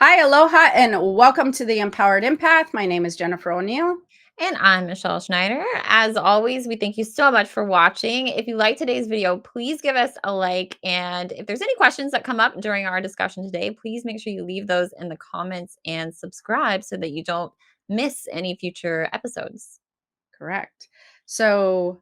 Hi, aloha, and welcome to the Empowered Empath. My name is Jennifer O'Neill. And I'm Michelle Schneider. As always, we thank you so much for watching. If you like today's video, please give us a like. And if there's any questions that come up during our discussion today, please make sure you leave those in the comments and subscribe so that you don't miss any future episodes. Correct. So,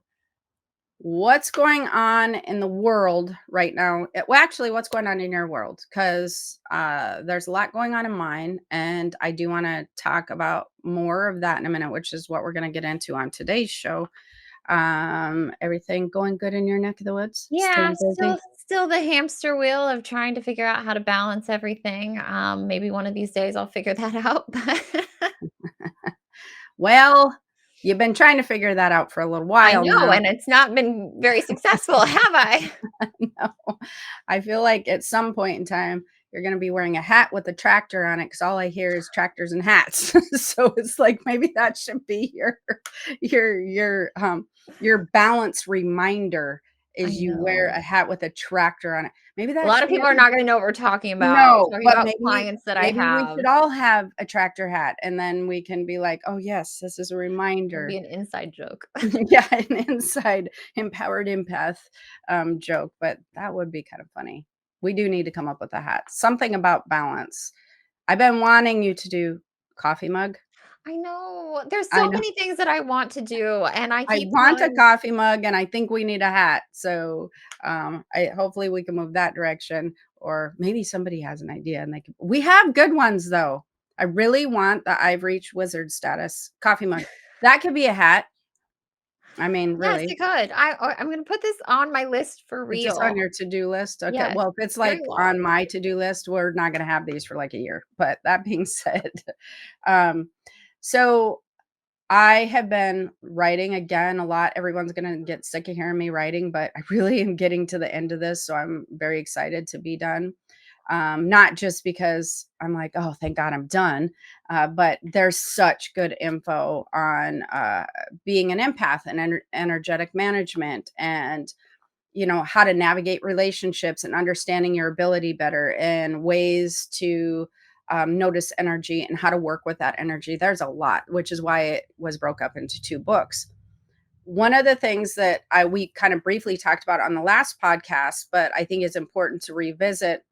what's going on in the world right now? Well, actually, what's going on in your world? Because there's a lot going on in mine, and I do want to talk about more of that in a minute, which is what we're going to get into on today's show. Everything going good in your neck of the woods? Yeah, Staying still busy? still the hamster wheel of trying to figure out how to balance everything. Maybe one of these days I'll figure that out. Well, you've been trying to figure that out for a little I while know, now. and it's not been very successful, have I? No. I feel like at some point in time, you're gonna be wearing a hat with a tractor on it because all I hear is tractors and hats. So it's like maybe that should be your balance reminder I is you wear know. a hat with a tractor on it. Maybe A that lot should of be people are not gonna know what we're talking about. no, We're talking but about maybe clients that I maybe we have. should all have a tractor hat, and then we can be like, "Oh, yes, this is a It'll be reminder." an inside joke. Yeah, an inside empowered empath, joke, but that would be kind of funny. We do need to come up with a hat. Something about balance. I've been wanting you to do coffee mug. I know. There's I so know. many things that I want to do, and I I keep want a telling coffee mug, and I think we need a hat. So, I hopefully we can move that direction, or maybe somebody has an idea and they can. We have good ones though. I really want the I've reached wizard status coffee mug. That could be a hat. I mean, yes, really. it could. I'm gonna put this on my list for Is this on real. your to-do list? Okay, Yes, well, if it's, very like, long. on my to-do list, we're not gonna have these for, like, a year, but that being said, um, so I have been writing again a lot. Everyone's gonna get sick of hearing me writing, but I really am getting to the end of this, so I'm very excited to be done. Not just because I'm like, "Oh, thank God I'm done," but there's such good info on, being an empath and energetic management and how to navigate relationships and understanding your ability better and ways to notice energy and how to work with that energy. There's a lot, which is why it was broke up into two books. One of the things that we kind of briefly talked about on the last podcast, but I think is important to revisit,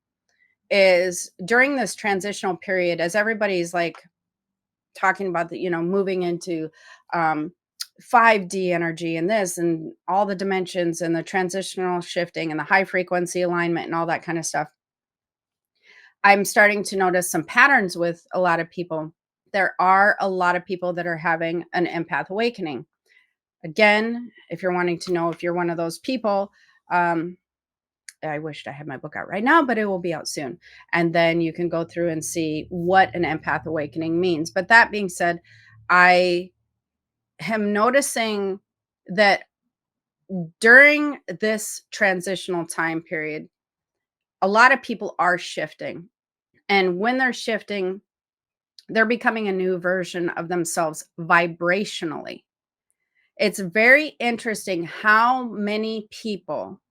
is during this transitional period, as everybody's like talking about the moving into um 5D energy and this and all the dimensions and the transitional shifting and the high frequency alignment and all that kind of stuff. I'm starting to notice some patterns with a lot of people. There are a lot of people that are having an empath awakening. Again, if you're wanting to know if you're one of those people, um, I wished I had my book out right now, but it will be out soon. And then you can go through and see what an empath awakening means. But that being said, I am noticing that during this transitional time period, a lot of people are shifting. And when they're shifting, they're becoming a new version of themselves vibrationally. It's very interesting how many people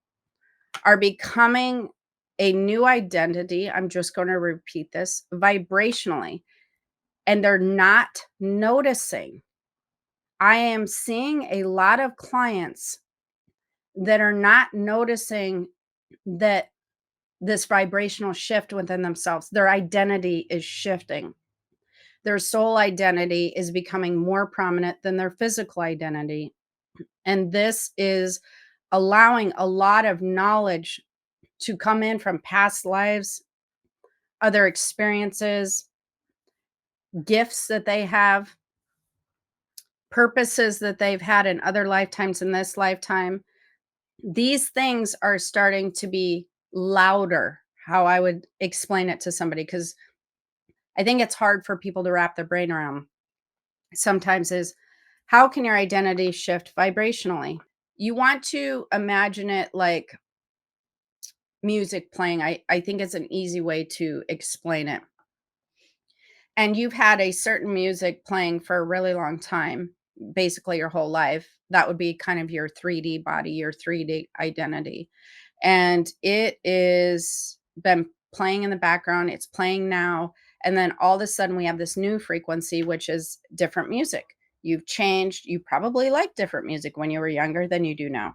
are becoming a new identity. I'm just going to repeat this vibrationally, and they're not noticing. I am seeing a lot of clients that are not noticing that this vibrational shift within themselves, their identity is shifting. Their soul identity is becoming more prominent than their physical identity. And this is allowing a lot of knowledge to come in from past lives, other experiences, gifts that they have, purposes that they've had in other lifetimes in this lifetime. These things are starting to be louder, how I would explain it to somebody, because I think it's hard for people to wrap their brain around sometimes is how can your identity shift vibrationally? You want to imagine it like music playing. I think it's an easy way to explain it. And you've had a certain music playing for a really long time, basically your whole life. That would be kind of your 3D body, your 3D identity. And it is been playing in the background. It's playing now. And then all of a sudden we have this new frequency, which is different music. You've changed. You probably like different music when you were younger than you do now.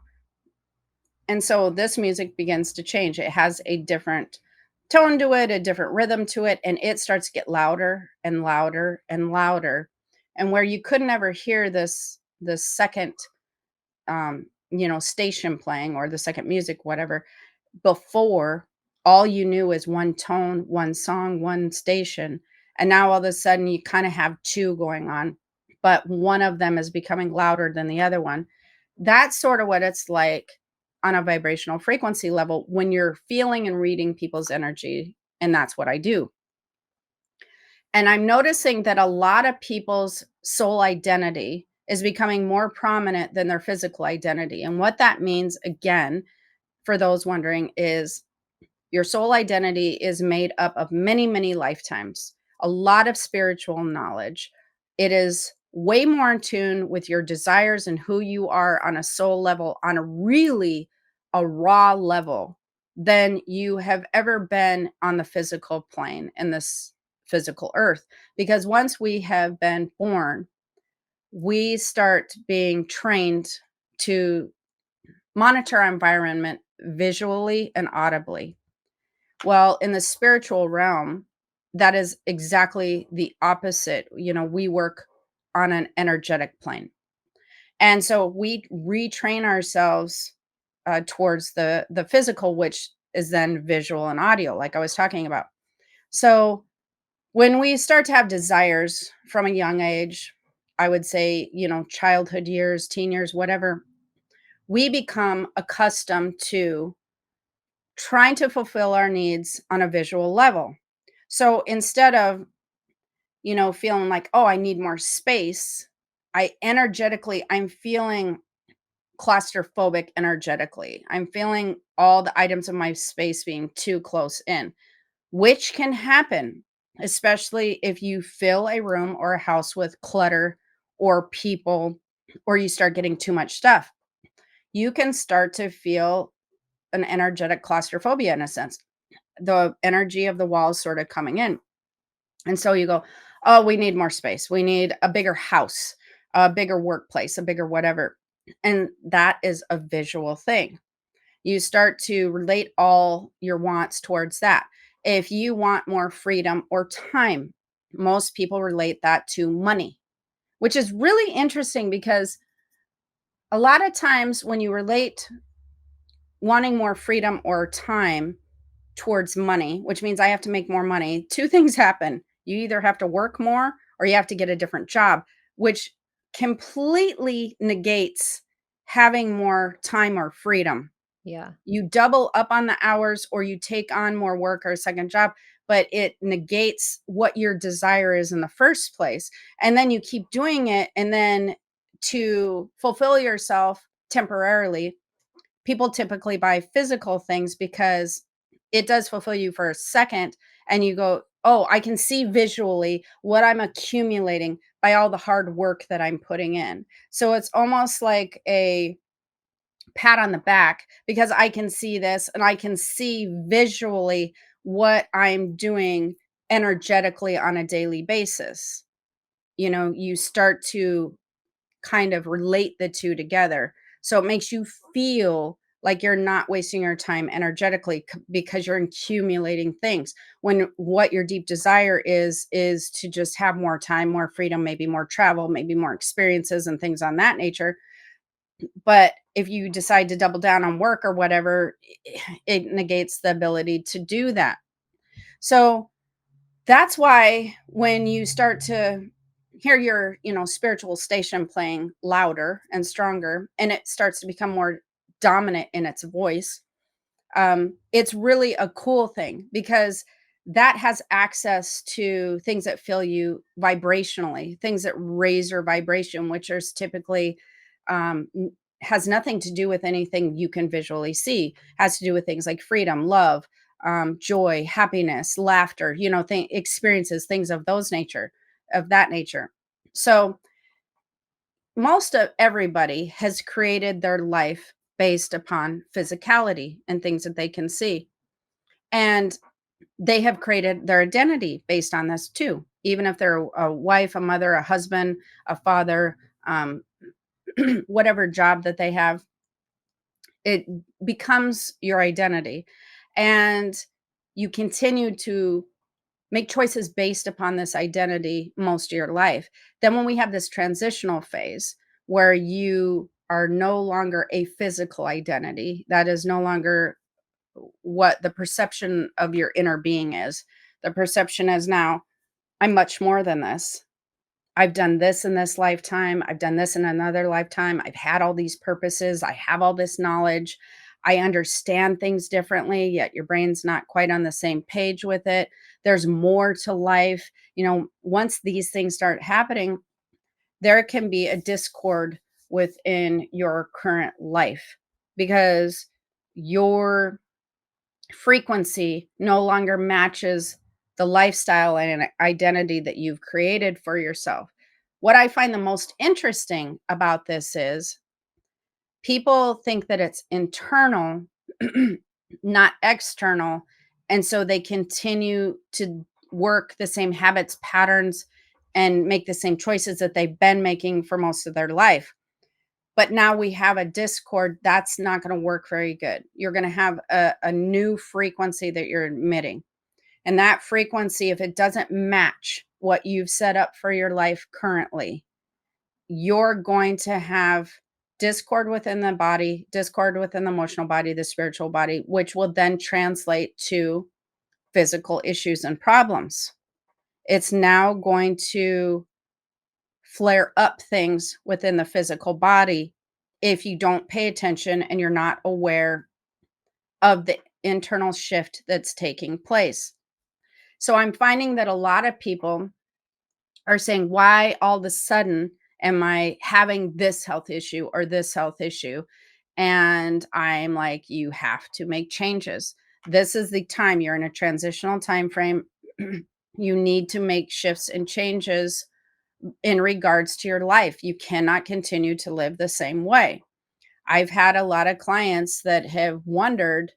And so this music begins to change. It has a different tone to it, a different rhythm to it, and it starts to get louder and louder and louder. And where you could never hear this second station playing or the second music, whatever, before, all you knew is one tone, one song, one station. And now all of a sudden you kind of have two going on, but one of them is becoming louder than the other one. That's sort of what it's like on a vibrational frequency level when you're feeling and reading people's energy. And that's what I do. And I'm noticing that a lot of people's soul identity is becoming more prominent than their physical identity. And what that means, again, for those wondering, is your soul identity is made up of many, many lifetimes, a lot of spiritual knowledge. It is way more in tune with your desires and who you are on a soul level, on a really a raw level than you have ever been on the physical plane in this physical earth. Because once we have been born, we start being trained to monitor our environment visually and audibly. Well, in the spiritual realm, that is exactly the opposite. We work on an energetic plane. And so we retrain ourselves towards the physical, which is then visual and audio, like I was talking about. So when we start to have desires from a young age, I would say, childhood years, teen years, whatever, we become accustomed to trying to fulfill our needs on a visual level. So instead of, feeling like, oh, I need more space, I'm feeling claustrophobic energetically. I'm feeling all the items of my space being too close in, which can happen, especially if you fill a room or a house with clutter or people, or you start getting too much stuff. You can start to feel an energetic claustrophobia in a sense, the energy of the walls sort of coming in. And so you go, oh, we need more space. We need a bigger house, a bigger workplace, a bigger whatever. And that is a visual thing. You start to relate all your wants towards that. If you want more freedom or time, most people relate that to money, which is really interesting because a lot of times when you relate wanting more freedom or time towards money, which means I have to make more money, two things happen. You either have to work more or you have to get a different job, which completely negates having more time or freedom. Yeah. You double up on the hours or you take on more work or a second job, but it negates what your desire is in the first place. And then you keep doing it. And then to fulfill yourself temporarily, people typically buy physical things because it does fulfill you for a second. And you go, oh, I can see visually what I'm accumulating by all the hard work that I'm putting in. So it's almost like a pat on the back because I can see this and I can see visually what I'm doing energetically on a daily basis. You start to kind of relate the two together. So it makes you feel like you're not wasting your time energetically because you're accumulating things. When what your deep desire is to just have more time, more freedom, maybe more travel, maybe more experiences and things on that nature. But if you decide to double down on work or whatever, it negates the ability to do that. So that's why when you start to hear your, spiritual station playing louder and stronger, and it starts to become more dominant in its voice, it's really a cool thing because that has access to things that fill you vibrationally, things that raise your vibration, which is typically has nothing to do with anything you can visually see. Has to do with things like freedom, love, joy, happiness, laughter, experiences, things of that nature. So most of everybody has created their life based upon physicality and things that they can see. And they have created their identity based on this too. Even if they're a wife, a mother, a husband, a father, um, whatever job that they have, it becomes your identity. And you continue to make choices based upon this identity most of your life. Then, when we have this transitional phase where you are no longer a physical identity, that is no longer what the perception of your inner being is. The perception is now, I'm much more than this. I've done this in this lifetime. I've done this in another lifetime. I've had all these purposes. I have all this knowledge. I understand things differently, yet your brain's not quite on the same page with it. There's more to life. Once these things start happening, there can be a discord within your current life because your frequency no longer matches the lifestyle and identity that you've created for yourself. What I find the most interesting about this is people think that it's internal, not external. And so they continue to work the same habits, patterns, and make the same choices that they've been making for most of their life. But now we have a discord that's not going to work very good. You're going to have a new frequency that you're emitting. And that frequency, if it doesn't match what you've set up for your life currently, you're going to have discord within the body, discord within the emotional body, the spiritual body, which will then translate to physical issues and problems. It's now going to flare up things within the physical body if you don't pay attention and you're not aware of the internal shift that's taking place. So I'm finding that a lot of people are saying, why all of a sudden am I having this health issue or this health issue? And I'm like, you have to make changes. This is the time you're in a transitional time frame. You need to make shifts and changes in regards to your life. You cannot continue to live the same way. I've had a lot of clients that have wondered,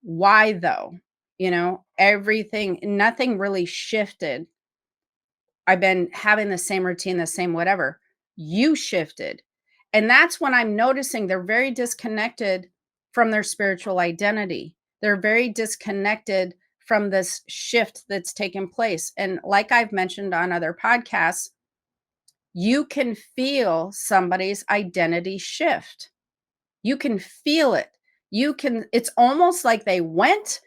why though? Everything, nothing really shifted. I've been having the same routine, the same whatever. You shifted. And that's when I'm noticing they're very disconnected from their spiritual identity. They're very disconnected from this shift that's taken place. And like I've mentioned on other podcasts, you can feel somebody's identity shift. You can feel it. It's almost like they went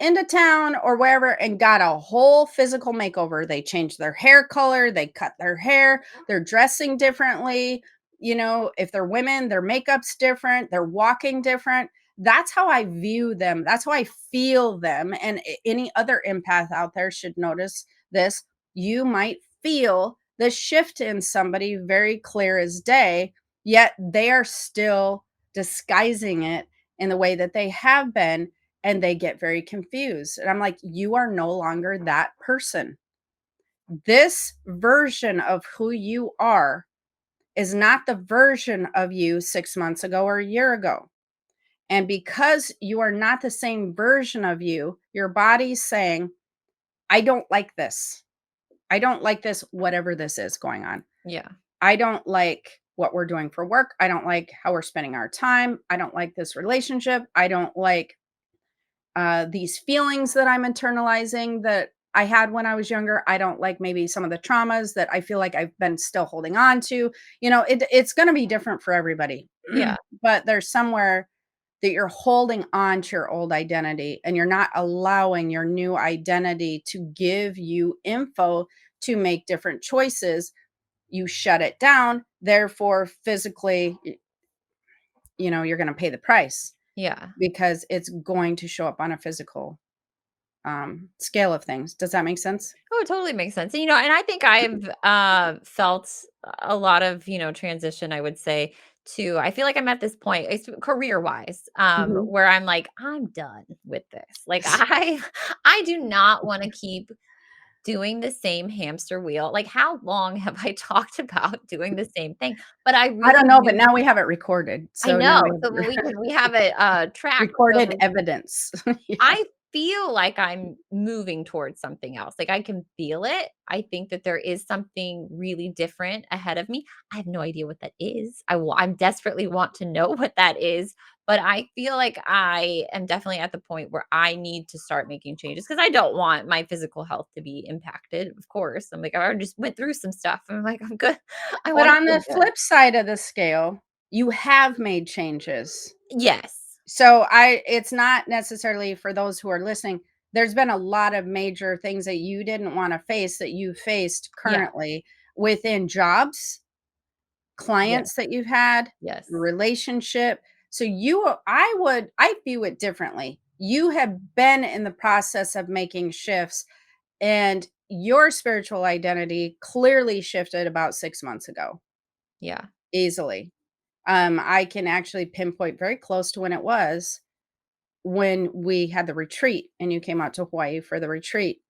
into town or wherever and got a whole physical makeover. They changed their hair color, they cut their hair, they're dressing differently. If they're women, their makeup's different, they're walking different. That's how I view them. That's how I feel them. And any other empath out there should notice this. You might feel the shift in somebody very clear as day, yet they are still disguising it in the way that they have been, and they get very confused. And I'm like, you are no longer that person. This version of who you are is not the version of you 6 months ago or a year ago. And because you are not the same version of you, your body's saying, I don't like this. I don't like this, whatever this is going on. Yeah. I don't like what we're doing for work. I don't like how we're spending our time. I don't like this relationship. I don't like these feelings that I'm internalizing that I had when I was younger. I don't like maybe some of the traumas that I feel like I've been still holding on to. It's going to be different for everybody, Yeah. but there's somewhere that you're holding on to your old identity and you're not allowing your new identity to give you info to make different choices. You shut it down. Therefore, physically, you're going to pay the price Yeah. because it's going to show up on a physical scale of things. Does that make sense? Oh, it totally makes sense. And I think I've felt a lot of, transition, I would say, to I feel like I'm at this point, it's career-wise, Mhm. where I'm like, I'm done with this. Like I do not want to keep doing the same hamster wheel. Like how long have I talked about doing the same thing? But I I really don't know, but do. now we have it recorded. I So now know. we So have we have it tracked. recorded So evidence. I Yeah. feel like I'm moving towards something else. Like I can feel it. I think that there is something really different ahead of me. I have no idea what that is. I'm desperately want to know what that is, but I feel like I am definitely at the point where I need to start making changes because I don't want my physical health to be impacted. Of course, I'm like I already just went through some stuff. I'm like I'm good. I But want to on feel the good. flip side of the scale, you have made changes. Yes. So it's not necessarily for those who are listening, there's been a lot of major things that you didn't wanna face that you faced Yeah. currently within jobs, Yes. clients that you've had, Yes. relationship. So I view it differently. You have been in the process of making shifts, and your spiritual identity clearly shifted about 6 months ago, Yeah. easily. I can actually pinpoint very close to when it was when we had the retreat and you came out to Hawaii for the retreat.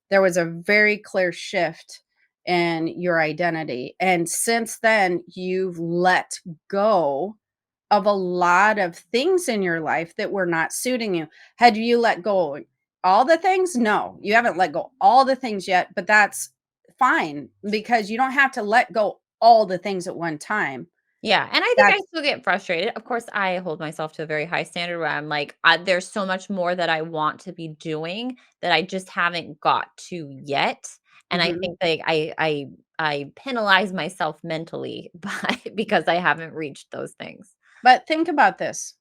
There was a very clear shift in your identity. And since then, you've let go of a lot of things in your life that were not suiting you. Had you let go all the things? No, you haven't let go all the things yet, but that's fine because you don't have to let go all the things at one time. Yeah, and I think I That's still get frustrated. Of course, I hold myself to a very high standard where I'm like, there's so much more that I want to be doing that I just haven't got to yet. And I mhm. think like I penalize myself mentally by because I haven't reached those things. But think about this.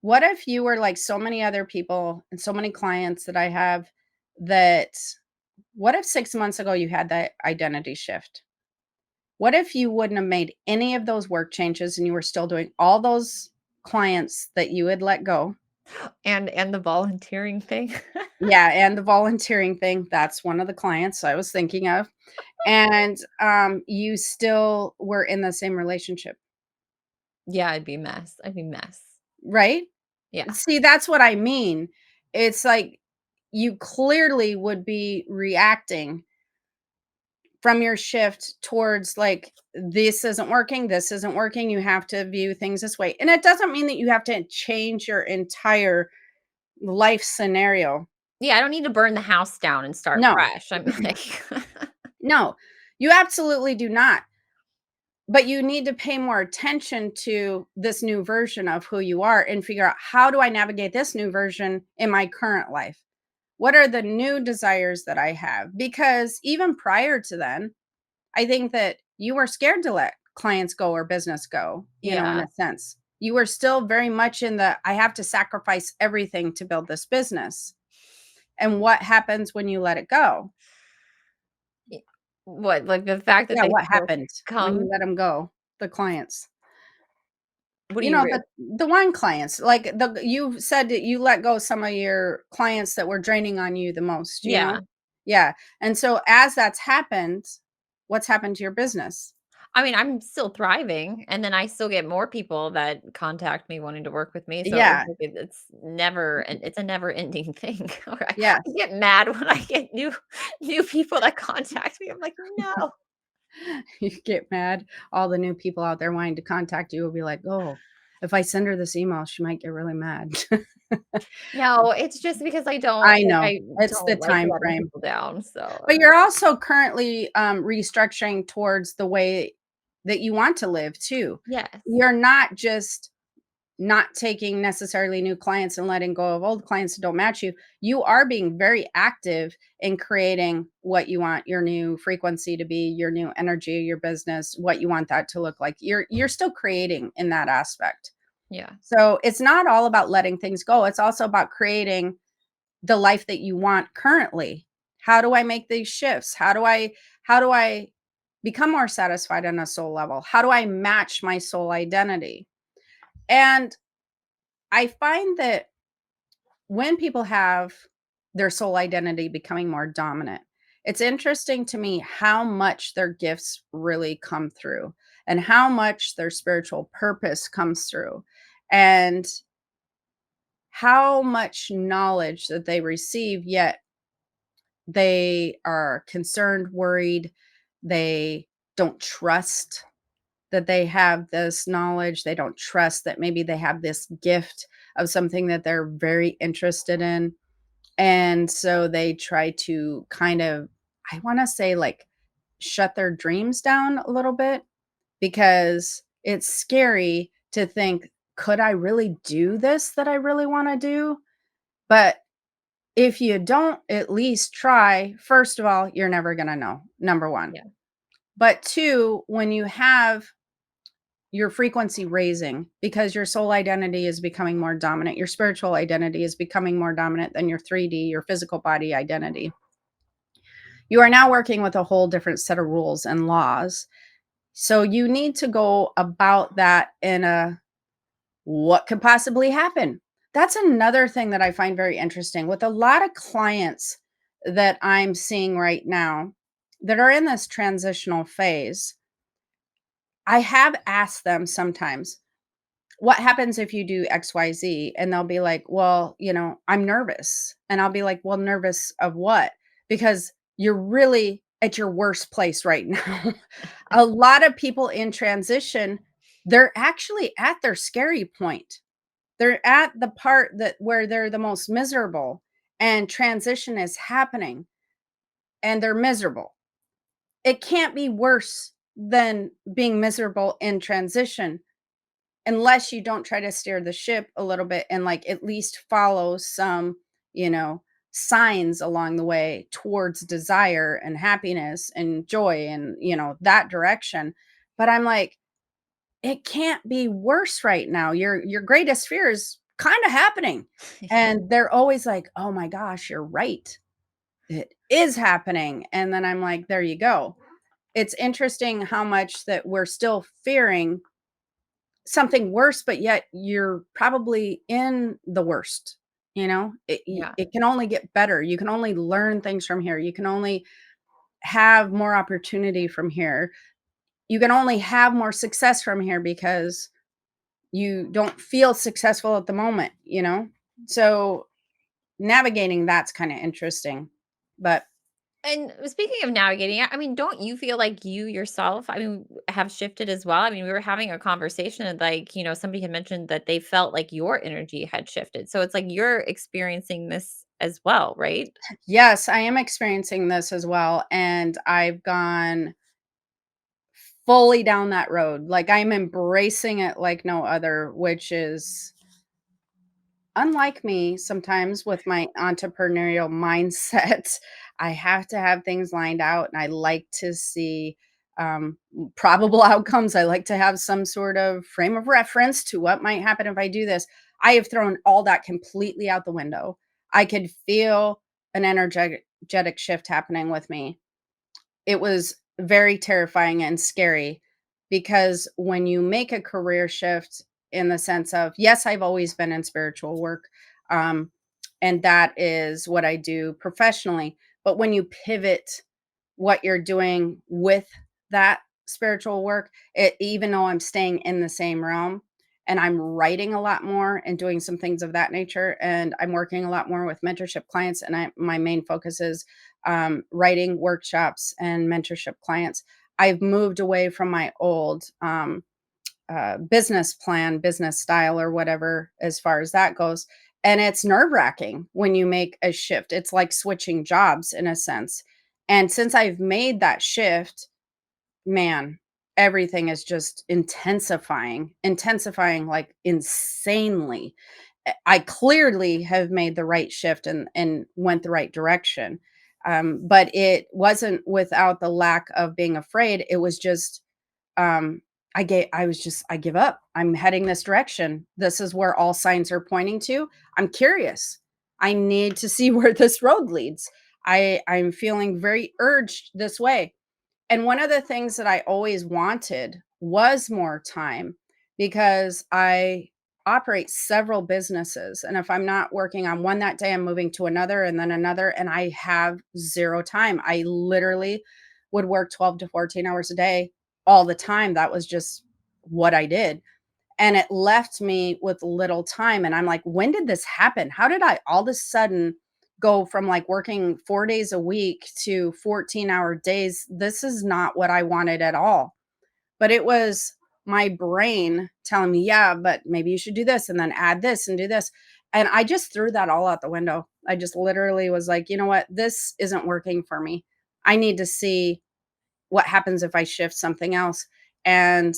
What if you were like so many other people and so many clients that I have that what if 6 months ago you had that identity shift? What if you wouldn't have made any of those work changes and you were still doing all those clients that you had let go? And the volunteering thing. Yeah, and the volunteering thing, that's one of the clients I was thinking of. And you still were in the same relationship, Yeah, I'd be a mess. I'd be a mess. right? Yeah. See, that's what I mean. It's like you clearly would be reacting from your shift towards like this isn't working, you have to view things this way. And it doesn't mean that you have to change your entire life scenario. Yeah, I don't need to burn the house down and start No. fresh. I'm like No. You absolutely do not. But you need to pay more attention to this new version of who you are and figure out how do I navigate this new version in my current life? What are the new desires that I have? Because even prior to then, I think that you were scared to let clients go or business go, you know, in yeah. a sense. You were still very much in the I have to sacrifice everything to build this business. And what happens when you let it go? Y What, like the fact that Yeah, they what still happened when come? you let them go? The clients. What do You you know, re the wine clients, like you said that you let go some of your clients that were draining on you the most, you know? Yeah. Yeah. And so as that's happened, what's happened to your business? I mean, I'm still thriving, and then I still get more people that contact me wanting to work with me, so it's Yeah. like it's never and it's a never-ending thing. Okay. I Yes. get mad when I get new people that contact me. I'm like, "No." You get mad. All the new people out there wanting to contact you will be like, "Oh, if I send her this email, she might get really mad." No, it's just because I know. I It's the don't like time letting frame. people down, so But you're also currently, restructuring towards the way that you want to live too. yes. You're not just not taking necessarily new clients and letting go of old clients that don't match you. You are being very active in creating what you want your new frequency to be, your new energy, your business, what you want that to look like. You're still creating in that aspect. Yeah. So it's not all about letting things go. It's also about creating the life that you want currently. How do I make these shifts? How do I become more satisfied on a soul level? How do I match my soul identity? And I find that when people have their soul identity becoming more dominant, it's interesting to me how much their gifts really come through and how much their spiritual purpose comes through and how much knowledge that they receive, yet they are concerned, worried, they don't trust that they have this knowledge, they don't trust that maybe they have this gift of something that they're very interested in. And so they try to kind of, I want to say, like, shut their dreams down a little bit because it's scary to think, could I really do this that I really want to do? But if you don't at least try, first of all, you're never going to know, number one. Yeah. But two, when you have your frequency raising because your soul identity is becoming more dominant, your spiritual identity is becoming more dominant than your 3D, your physical body identity. You are now working with a whole different set of rules and laws. So you need to go about that in a what could possibly happen. That's another thing that I find very interesting with a lot of clients that I'm seeing right now that are in this transitional phase. I have asked them sometimes, what happens if you do XYZ? And they'll be like, well, I'm nervous. And I'll be like, well, nervous of what? Because you're really at your worst place right now. A lot of people in transition, they're actually at their scary point. They're at the part that where they're the most miserable and transition is happening and they're miserable. It can't be worse than being miserable in transition unless you don't try to steer the ship a little bit and like at least follow some, you know, signs along the way towards desire and happiness and joy and, that direction. But I'm like, it can't be worse right now. Your greatest fear is kind of happening. Yeah. And they're always like, "Oh my gosh, you're right. It is happening." And then I'm like, "There you go." It's interesting how much that we're still fearing something worse, but yet you're probably in the worst, Yeah. it can only get better. You can only learn things from here. You can only have more opportunity from here. You can only have more success from here because you don't feel successful at the moment. So navigating that's kind of interesting. But And speaking of navigating, I mean, don't you feel like you yourself, I mean, have shifted as well? I mean, we were having a conversation and like, somebody had mentioned that they felt like your energy had shifted. So it's like you're experiencing this as well, right? yes, I am experiencing this as well. And I've gone fully down that road. Like I'm embracing it like no other, which is unlike me sometimes with my entrepreneurial mindset. I have to have things lined out and I like to see probable outcomes. I like to have some sort of frame of reference to what might happen if I do this. I have thrown all that completely out the window. I could feel an energetic shift happening with me. It was very terrifying and scary because when you make a career shift in the sense of, yes, I've always been in spiritual work, um, and that is what I do professionally. But when you pivot what you're doing with that spiritual work, even though I'm staying in the same realm and I'm writing a lot more and doing some things of that nature, and I'm working a lot more with mentorship clients, and my main focus is writing workshops and mentorship clients. I've moved away from my old business plan, business style, or whatever, as far as that goes. And it's nerve wracking when you make a shift. It's like switching jobs in a sense. And since I've made that shift, man, everything is just intensifying like insanely. I clearly have made the right shift and went the right direction. But it wasn't without the lack of being afraid. It was just um I give up. I'm heading this direction. This is where all signs are pointing to. I'm curious. I need to see where this road leads. I'm feeling very urged this way. And one of the things that I always wanted was more time because I operate several businesses. And if I'm not working on one that day, I'm moving to another and then another. And I have zero time. I literally would work 12 to 14 hours a day all the time. That was just what I did. And it left me with little time. And I'm like, when did this happen? How did I all of a sudden go from like working 4 days a week to 14-hour days? This is not what I wanted at all. But it was my brain telling me, yeah, but maybe you should do this and then add this and do this. And I just threw that all out the window. I just literally was like, "You know what? This isn't working for me. I need to see what happens if I shift something else." And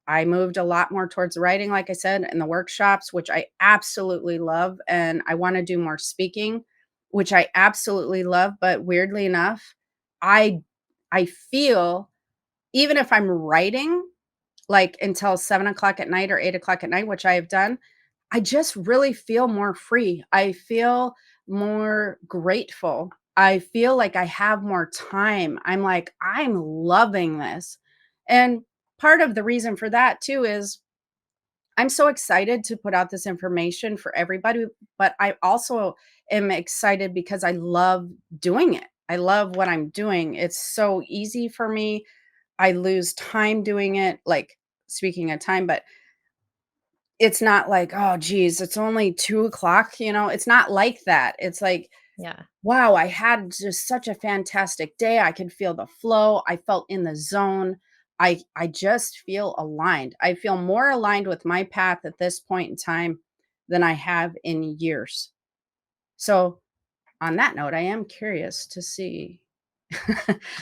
I moved a lot more towards writing, like I said, and the workshops, which I absolutely love. And I want to do more speaking, which I absolutely love. But weirdly enough, I I feel even if I'm writing like until 7 o'clock at night or 8 o'clock at night, which I have done, I just really feel more free. I feel more grateful. I feel like I have more time. I'm like, I'm loving this. And part of the reason for that too is I'm so excited to put out this information for everybody, but I also am excited because I love doing it. I love what I'm doing. It's so easy for me. I lose time doing it, like speaking of time, but it's not like, "Oh, geez, it's only 2 o'clock," it's not like that. It's like, Yeah. wow, I had just such a fantastic day. I could feel the flow. I felt in the zone. I just feel aligned. I feel more aligned with my path at this point in time than I have in years. So, on that note, I am curious to see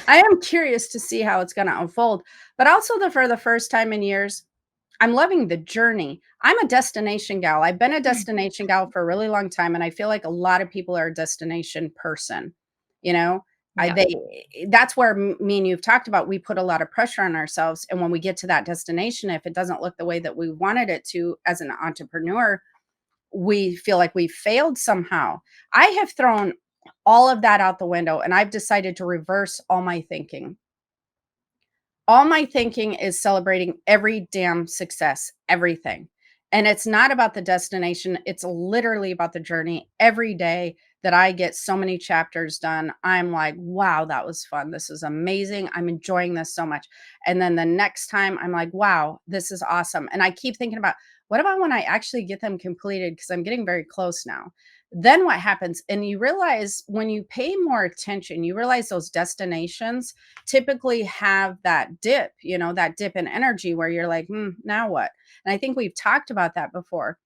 I am curious to see how it's gonna unfold, but also for the first time in years, I'm loving the journey. I'm a destination gal. I've been a destination gal for a really long time, and I feel like a lot of people are a destination person. You know, I Yeah. they that's where me and you've talked about. We put a lot of pressure on ourselves, and when we get to that destination, if it doesn't look the way that we wanted it to, as an entrepreneur, we feel like we failed somehow. I have thrown all of that out the window, and I've decided to reverse all my thinking is celebrating every damn success, everything. And it's not about the destination, it's literally about the journey. Every day that I get so many chapters done, I'm like, wow, that was fun. This is amazing. I'm enjoying this so much. And then the next time, I'm like, wow, this is awesome. And I keep thinking about what about when I actually get them completed? Because I'm getting very close now. Then what happens? And you realize when you pay more attention, you realize those destinations typically have that dip in energy where you're like, now what? And I think we've talked about that before.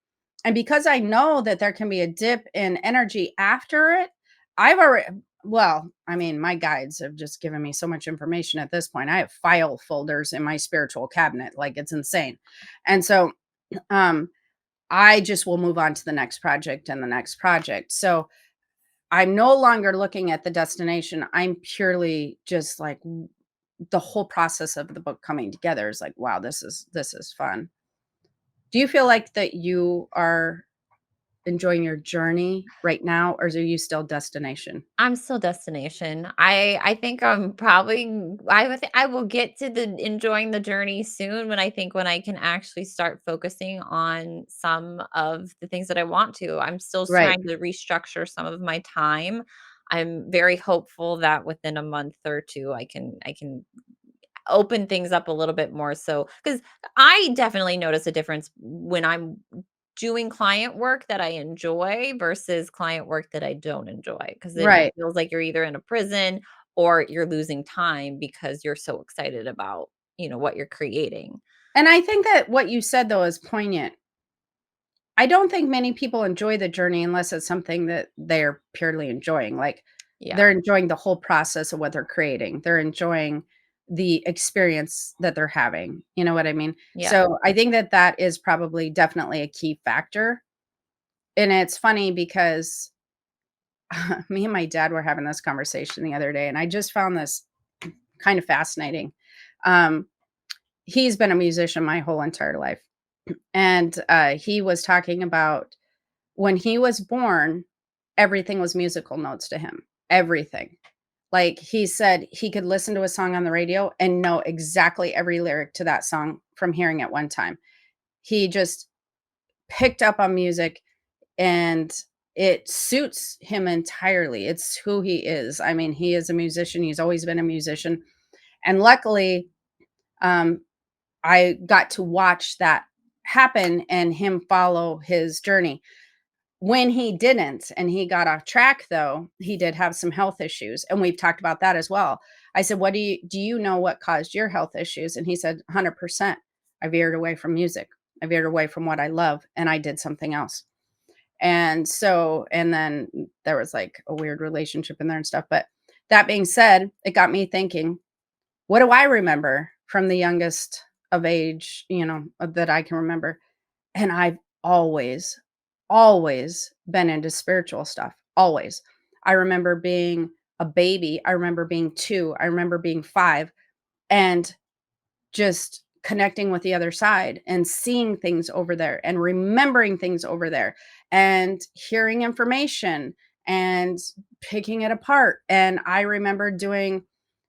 And because I know that there can be a dip in energy after it, I've already, well, I mean, my guides have just given me so much information at this point. I have file folders in my spiritual cabinet, like it's insane. And so, um, I just will move on to the next project and the next project. So I'm no longer looking at the destination. I'm purely just like the whole process of the book coming together is like, wow, this is fun. Do you feel like that you are enjoying your journey right now, or are you still destination? I'm still destination. I think I'm probably I will get to the enjoying the journey soon when I can actually start focusing on some of the things that I want to. I'm still Right. trying to restructure some of my time. I'm very hopeful that within a month or two I can open things up a little bit more so cuz I definitely notice a difference when I'm doing client work that I enjoy versus client work that I don't enjoy because then it Right. feels like you're either in a prison or you're losing time because you're so excited about, what you're creating. And I think that what you said though is poignant. I don't think many people enjoy the journey unless it's something that they're purely enjoying. Like Yeah. they're enjoying the whole process of what they're creating. They're enjoying the experience that they're having. You know what I mean? Yeah. So I think that that is probably definitely a key factor. And it's funny because me and my dad were having this conversation the other day, and I just found this kind of fascinating. Um, he's been a musician my whole entire life. And he was talking about when he was born, everything was musical notes to him. Everything. Like he said, he could listen to a song on the radio and know exactly every lyric to that song from hearing it one time. He just picked up on music and it suits him entirely. It's who he is. I mean, he is a musician. He's always been a musician. And luckily, um, I got to watch that happen and him follow his journey. When he didn't and he got off track though, he did have some health issues, and we've talked about that as well. I said, "What do you know what caused your health issues?" And he said, "100%. I veered away from music. I veered away from what I love and I did something else." And so, and then there was like a weird relationship in there and stuff. But that being said, it got me thinking, what do I remember from the youngest of age, that I can remember? And I've always, always been into spiritual stuff. Always. I remember being a baby. I remember being 2. I remember being 5 and just connecting with the other side and seeing things over there and remembering things over there and hearing information and picking it apart. And I remember doing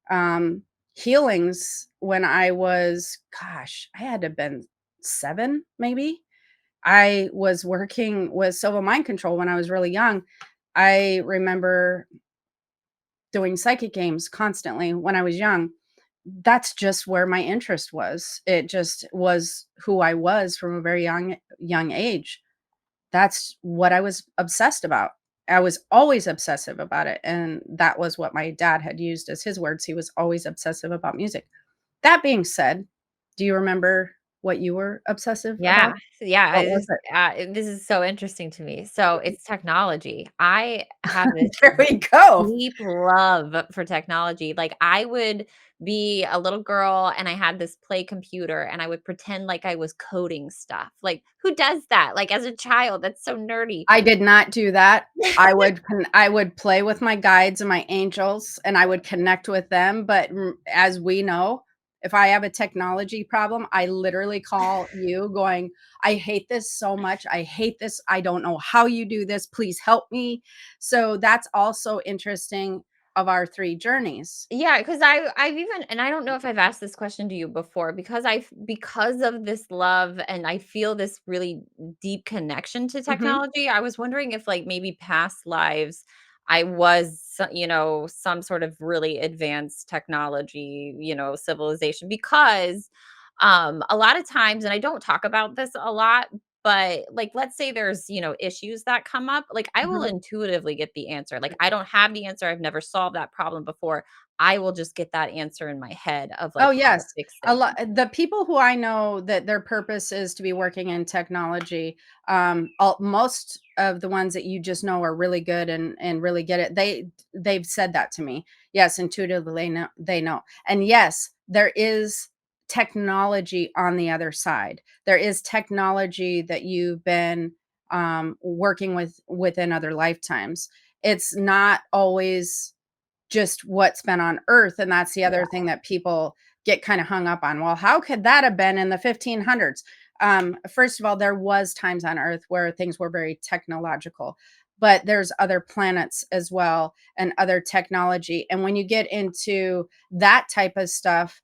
um healings when I was, gosh, I had to have been 7 maybe. I was working with civil mind control when I was really young. I remember doing psychic games constantly when I was young. That's just where my interest was. It just was who I was from a very young age. That's what I was obsessed about. I was always obsessive about it, and that was what my dad had used as his words. He was always obsessive about music. That being said, do you remember what you were obsessive Yeah, about? yeah, What was it? this is so interesting to me. So, it's technology. I have this There we go. deep love for technology. Like, I would be a little girl and I had this play computer and I would pretend like I was coding stuff. Like, who does that? Like, as a child, that's so nerdy. I did not do that. I would play with my guides and my angels, and I would connect with them, but as we know, if I have a technology problem, I literally call you going, "I hate this so much. I hate this. I don't know how you do this. Please help me." So that's also interesting of our 3 journeys. Yeah, because I've even and I don't know if I've asked this question to you before because of this love and I feel this really deep connection to Mhm. technology, I was wondering if, like, maybe past lives, I was, some sort of really advanced technology, civilization because, a lot of times and I don't talk about this a lot, but, like, let's say there's, issues that come up, like, I will Mhm. intuitively get the answer, like, I don't have the answer, I've never solved that problem before, I will just get that answer in my head of, Oh, like, how to yes. fix A things. lot the people who I know that their purpose is to be working in technology, most of the ones that you just know are really good and really get it. They've said that to me. Yes, intuitively they know. And yes, there is technology on the other side. There is technology that you've been working with within other lifetimes. It's not always just what's been on earth, and that's the Yeah. other thing that people get kind of hung up on. Well, how could that have been in the 1500s? First of all, there was times on earth where things were very technological, but there's other planets as well and other technology, and when you get into that type of stuff,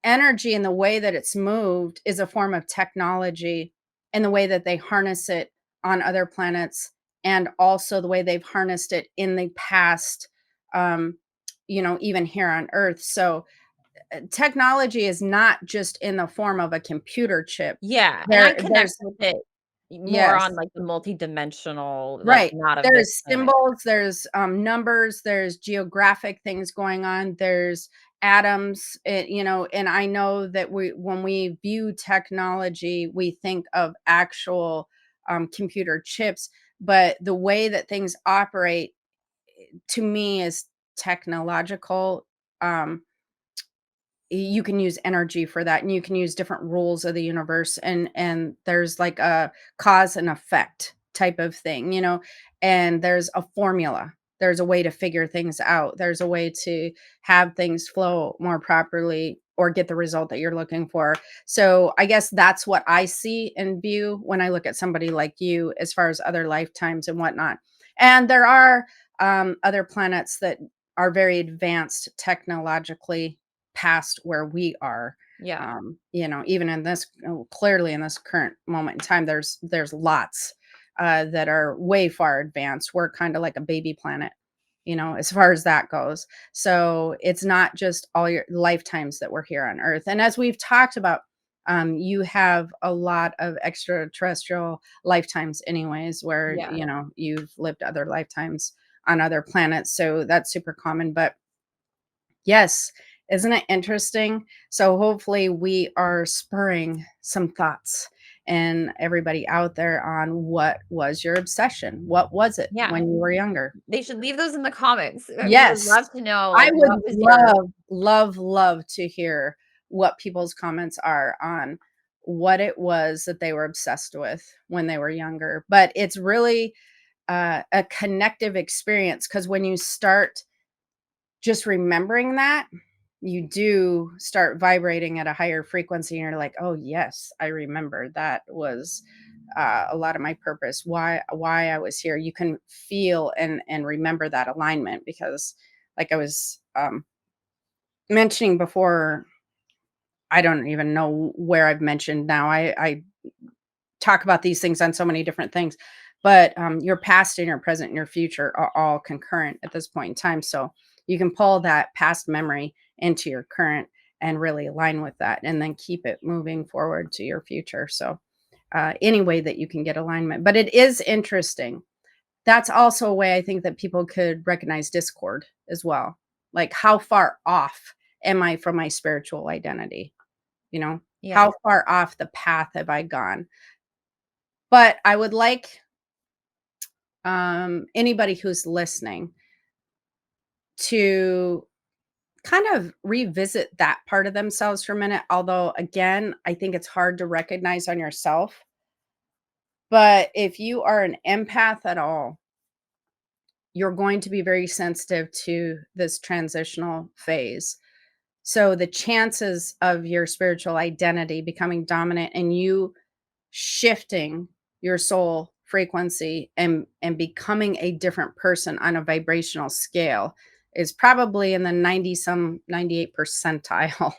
energy and the way that it's moved is a form of technology, and the way that they harness it on other planets, and also the way they've harnessed it in the past, um, even here on Earth. So technology is not just in the form of a computer chip. Yeah, and I connect There's with it more on, yes. like, the multidimensional, like, Right. not of this There's planet. symbols, there's, numbers, there's geographic things going on, there's atoms, and I know that when we view technology, we think of actual, computer chips, but the way that things operate, to me, is technological. You can use energy for that, and you can use different rules of the universe, and there's like a cause and effect type of thing, and there's a formula, there's a way to figure things out, there's a way to have things flow more properly or get the result that you're looking for. So I guess that's what I see and view when I look at somebody like you as far as other lifetimes and whatnot. And there are other planets that are very advanced technologically past where we are. Yeah. Even in this, clearly in this current moment in time, there's lots that are way far advanced. We're kind of like a baby planet, as far as that goes. So it's not just all your lifetimes that we're here on Earth. And as we've talked about, you have a lot of extraterrestrial lifetimes, anyways, where Yeah. you've lived other lifetimes on other planets. So that's super common. But yes, isn't it interesting? So hopefully we are spurring some thoughts and everybody out there on what was your obsession? What was it Yeah. when you were younger? They should leave those in the comments. We would Yes. love to know, I like, would what was your love, love, love to hear what people's comments are on what it was that they were obsessed with when they were younger. But it's really a connective experience because when you start just remembering that, you do start vibrating at a higher frequency, and you're like, "Oh, yes, I remember that was a lot of my purpose, why I was here." You can feel and remember that alignment because, like I was mentioning before, I don't even know where I've mentioned now. I talk about these things on so many different things, but your past and your present and your future are all concurrent at this point in time. So you can pull that past memory into your current and really align with that, and then keep it moving forward to your future. So any way that you can get alignment, but it is interesting. That's also a way I think that people could recognize discord as well. Like, how far off am I from my spiritual identity? You know, yeah, how far off the path have I gone? But I would like anybody who's listening to kind of revisit that part of themselves for a minute. Although, again, I think it's hard to recognize on yourself. But if you are an empath at all, you're going to be very sensitive to this transitional phase. So the chances of your spiritual identity becoming dominant and you shifting your soul frequency and becoming a different person on a vibrational scale is probably in the 90 some 98 percentile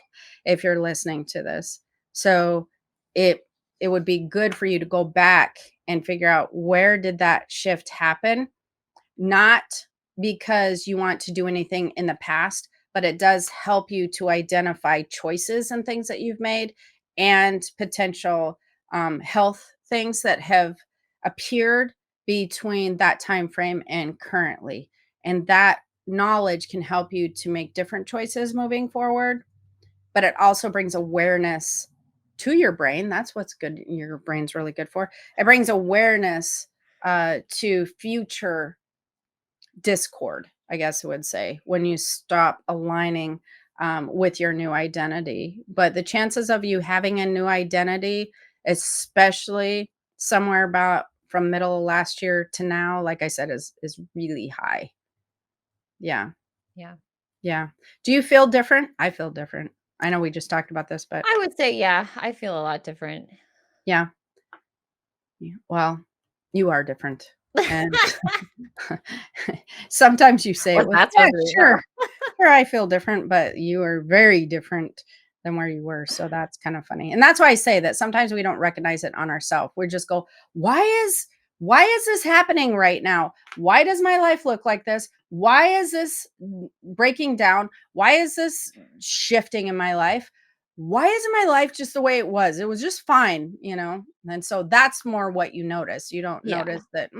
if you're listening to this. So it it would be good for you to go back and figure out where did that shift happen, not because you want to do anything in the past, but it does help you to identify choices and things that you've made and potential health things that have appeared between that time frame and currently. And that knowledge can help you to make different choices moving forward, but it also brings awareness to your brain. That's what's good. Your brain's really good for. It brings awareness to future discord, I guess I would say, when you stop aligning with your new identity. But the chances of you having a new identity, especially somewhere about from middle of last year to now, like I said, is really high. Yeah. yeah. Yeah. Do you feel different? I feel different. I know we just talked about this, but I would say, yeah, I feel a lot different. yeah. Yeah. Well, you are different. And sometimes you say it What's with, that yeah, supposed to mean, sure. though? Sure, I feel different, but you are very different than where you were, so that's kind of funny, and that's why I say that sometimes we don't recognize it on ourselves. We just go, why is this happening right now? Why does my life look like this? Why is this breaking down? Why is this shifting in my life? Why isn't my life just the way it was? It was just fine, you know? And so that's more what you notice. You don't Yeah, notice that,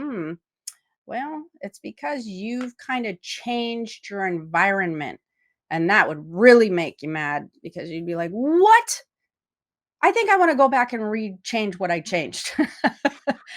well, it's because you've kind of changed your environment. And that would really make you mad because you'd be like, "What? I think I want to go back and change what I changed." I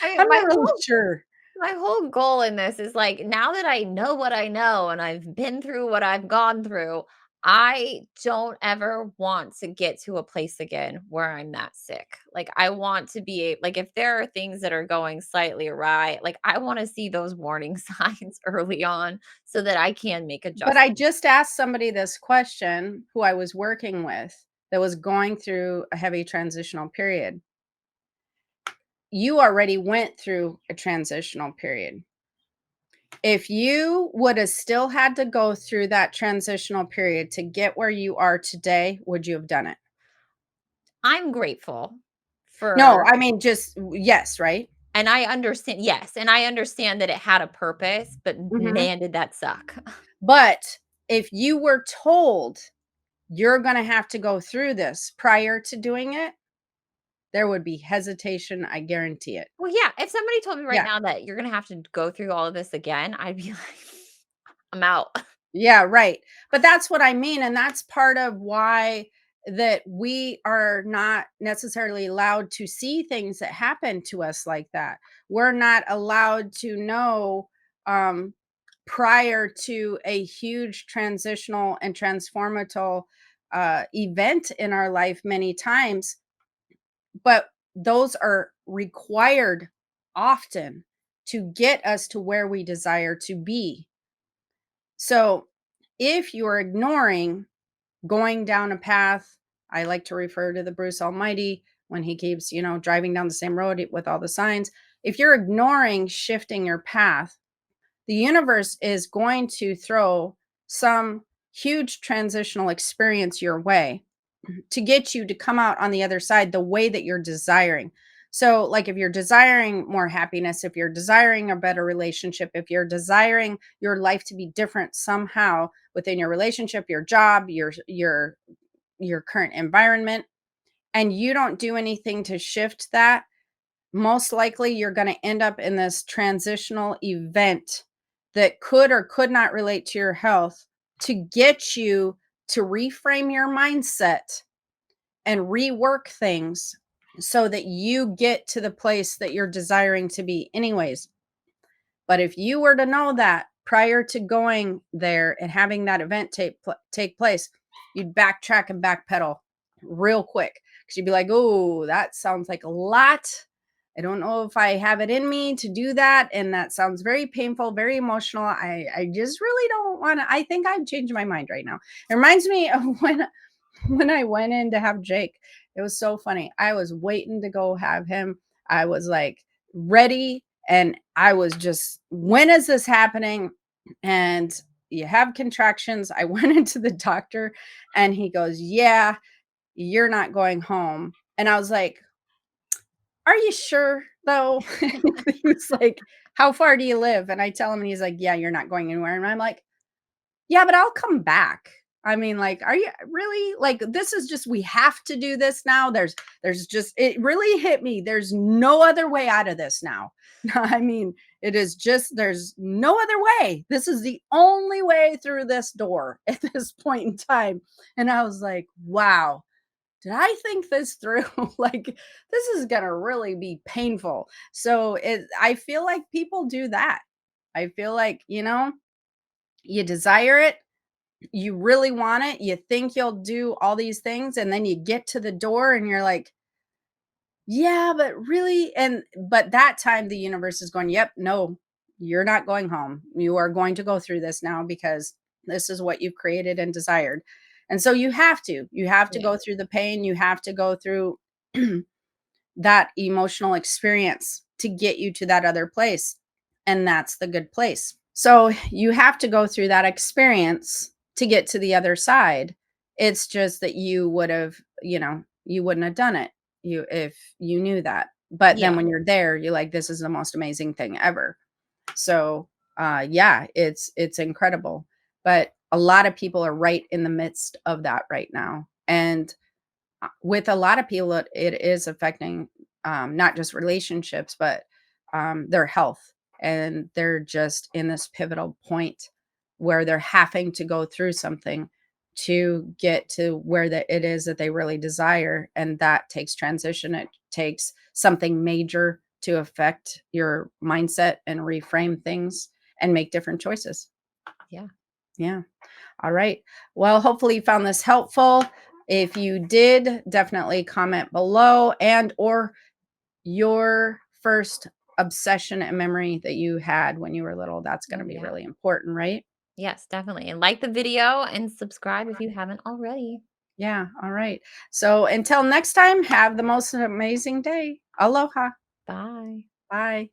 I'm mean, not really sure. my whole goal in this is, like, now that I know what I know and I've been through what I've gone through, I don't ever want to get to a place again where I'm that sick. Like, I want to be like, if there are things that are going slightly awry, like, I wanna see those warning signs early on so that I can make But I adjustments. just asked somebody this question who I was working with that was going through a heavy transitional period. You already went through a transitional period. If you would have still had to go through that transitional period to get where you are today, would you have done it? I'm grateful No, for I mean, just yes, right? and I understand yes, and I understand that it had a purpose, but Mhm. man, did that suck. But if you were told you're gonna have to go through this prior to doing it, there would be hesitation, I guarantee it. Well, yeah, if somebody told me right Yeah. now that you're gonna have to go through all of this again, I'd be like, "I'm out." Yeah, right. But that's what I mean, and that's part of why that we are not necessarily allowed to see things that happen to us like that. We're not allowed to know um, prior to a huge transitional and transformative event in our life many times, but those are required often to get us to where we desire to be. So if you're ignoring going down a path, I like to refer to the Bruce Almighty when he keeps, driving down the same road with all the signs. If you're ignoring shifting your path, the universe is going to throw some huge transitional experience your way to get you to come out on the other side the way that you're desiring. So, like if you're desiring more happiness, if you're desiring a better relationship, if you're desiring your life to be different somehow within your relationship, your job, your current environment, and you don't do anything to shift that, most likely you're going to end up in this transitional event that could or could not relate to your health to get you to reframe your mindset and rework things so that you get to the place that you're desiring to be anyways. But if you were to know that prior to going there and having that event take place, you'd backtrack and backpedal real quick because you'd be like, oh, that sounds like a lot. I don't know if I have it in me to do that. And that sounds very painful, very emotional. I just really don't want to. I think I've changed my mind right now. It reminds me of when I went in to have Jake. It was so funny. I was waiting to go have him. I was like ready, and I was just, when is this happening? And you have contractions. I went into the doctor and he goes, yeah, you're not going home. And I was like, are you sure though? He was like, how far do you live? And I tell him, and he's like, yeah, you're not going anywhere. And I'm like, yeah, but I'll come back. I mean, like, are you really, like, this is just, we have to do this now. There's just, it really hit me. There's no other way out of this now. I mean, it is just, there's no other way. This is the only way through this door at this point in time. And I was like, wow, did I think this through? Like, this is going to really be painful. So I feel like people do that. I feel like, you desire it, you really want it, you think you'll do all these things, and then you get to the door and you're like, yeah, but really, and but that time the universe is going, yep, no, you're not going home. You are going to go through this now because this is what you've created and desired. And so you have to Yeah. go through the pain, you have to go through that emotional experience to get you to that other place. And that's the good place. So you have to go through that experience to get to the other side. It's just that you would have, you wouldn't have done it if you knew that. But then Yeah. when you're there, you're like, this is the most amazing thing ever. So yeah, it's incredible. But a lot of people are right in the midst of that right now. And with a lot of people, it is affecting not just relationships, but their health. And they're just in this pivotal point where they're having to go through something to get to where it is that they really desire. And that takes transition. It takes something major to affect your mindset and reframe things and make different choices. Yeah. Yeah. All right. Well, hopefully you found this helpful. If you did, definitely comment below, and or your first obsession and memory that you had when you were little. That's going to Oh, be yeah. really important, right? Yes, definitely. And like the video and subscribe if you haven't already. Yeah. All right. So until next time, have the most amazing day. Aloha. Bye. Bye.